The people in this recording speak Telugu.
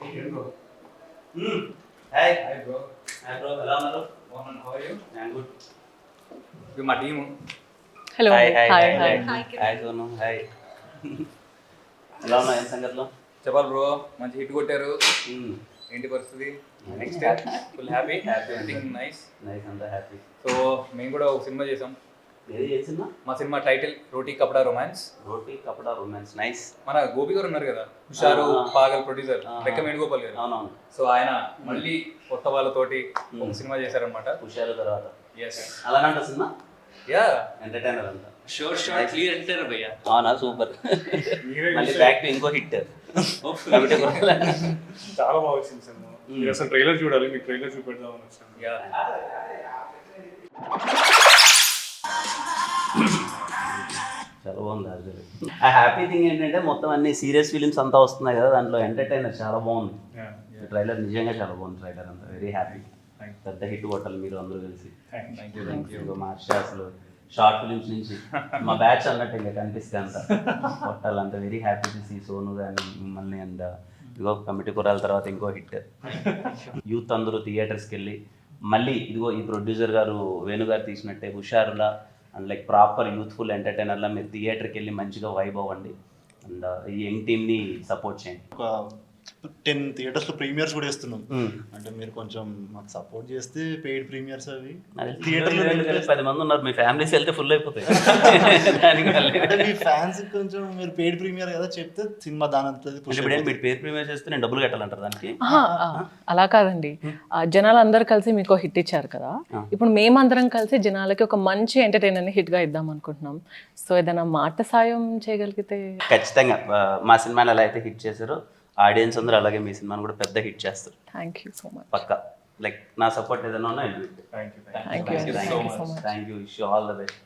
Hi hi bro. Hi bro, ఎలా ఉన్నారు? How are you? నేను గుడ్. ఇది మా team. Hello hi hi hi hi hi hi Sonu hi. ఎలా ఉన్నావు? ఏం సంగతిలో? చెప్పాలి బ్రో, మంచి హిట్ కొట్టారు. ఏంటి పరిస్థితి? Next full happy, everything nice. Nice, అంతా హ్యాపీ. సో మేము కూడా ఒక సినిమా చేసాం. ఏది చేసిందా? మా సినిమా టైటిల్ రోటీ కపడా రొమాన్స్. రోటీ కపడా రొమాన్స్. నైస్. మన గోపి గారు ఉన్నారు కదా, హుషారు పాగల్ ప్రొడ్యూసర్, బెక్క వేణుగోపాల్ గారు. అవునవును. సో ఆయన మళ్ళీ కొత్త వాళ్ళతోటి ఒక సినిమా చేశారనమాట. హుషారు తర్వాత ఎస్, అలాగంట సినిమా యా, ఎంటర్టైనర్ అంతా. షోర్ క్లియర్ అంటారా భయ్యా? అవునా, సూపర్. మళ్ళీ బ్యాక్ టు ఇంకో హిట్. చాలా బాగా వచ్చింది సినిమా. మీరు అసలు ట్రైలర్ చూడాలి, మీకు ట్రైలర్ చూపెడదామని వచ్చాను. యా. చాలా బాగుంది యాక్చువల్లీ. ఆ హ్యాపీ థింగ్ ఏంటంటే మొత్తం అన్ని సీరియస్ ఫిలిమ్స్ అంతా వస్తున్నాయి కదా, దాంట్లో ఎంటర్టైనర్ చాలా బాగుంది. ట్రైలర్ నిజంగా చాలా బాగుంది. ట్రైలర్ అంతా వెరీ హ్యాపీ. పెద్ద హిట్ కొట్టాలి మీరు అందరూ కలిసి. Thank you. మార్చి అసలు షార్ట్ ఫిలిమ్స్ నుంచి మా బ్యాచ్ అన్నట్టు ఇంకా కనిపిస్తే అంత కొట్టాలంత. Very happy to see Sonu కానీ మిమ్మల్ని. అండ్ ఇదిగో కమిటీ కురాల తర్వాత ఇంకో హిట్. యూత్ అందరూ థియేటర్స్కి వెళ్ళి మళ్ళీ ఇదిగో ఈ ప్రొడ్యూసర్ గారు వేణు గారు తీసినట్టే హుషారులా అండ్ లైక్ ప్రాపర్ యూత్ఫుల్ ఎంటర్టైనర్లా మీరు థియేటర్కి వెళ్ళి మంచిగా వైబ్ అవ్వండి. అండ్ ఈ యంగ్ టీమ్ని సపోర్ట్ చేయండి. ఒక 10 థియేటర్స్లో ప్రీమియర్స్ కూడా ఇస్తున్నాం. అంటే మీరు కొంచెం మాకు సపోర్ట్ చేస్తే పెయిడ్ ప్రీమియర్స్ అవి థియేటర్లో 10 మంది ఉన్నారు, మీ ఫ్యామిలీస్ వెళ్తే ఫుల్ అయిపోతాయి. అంటే మీ ఫ్యాన్స్ కొంచెం మీరు పెయిడ్ ప్రీమియర్ కదా చెప్తే సినిమా దాని అంతా ఇప్పుడు ఏంటి మీరు పేరు ప్రీమియర్ చేస్తే నేను డబ్బులు కట్టాలంటారు దానికి? అలా కాదండి, జనాలు అందరు కలిసి మీకు హిట్ ఇచ్చారు కదా, ఇప్పుడు మేమందరం కలిసి జనాలకి ఒక మంచి ఎంటర్టైనర్ని హిట్గా ఇద్దాం అనుకుంటున్నాం. సో ఏదైనా మాట సాయం చేయగలిగితే. ఖచ్చితంగా మా సినిమాని ఎలా అయితే హిట్ చేశారో ఆడియన్స్ అందరూ అలాగే మీ సినిమాని కూడా పెద్ద హిట్ చేస్తారు. Thank you so much. పక్కా. లైక్ నా సపోర్ట్ ఏదైనా ఉన్నా thank you so much. Thank you. Wish you all the best.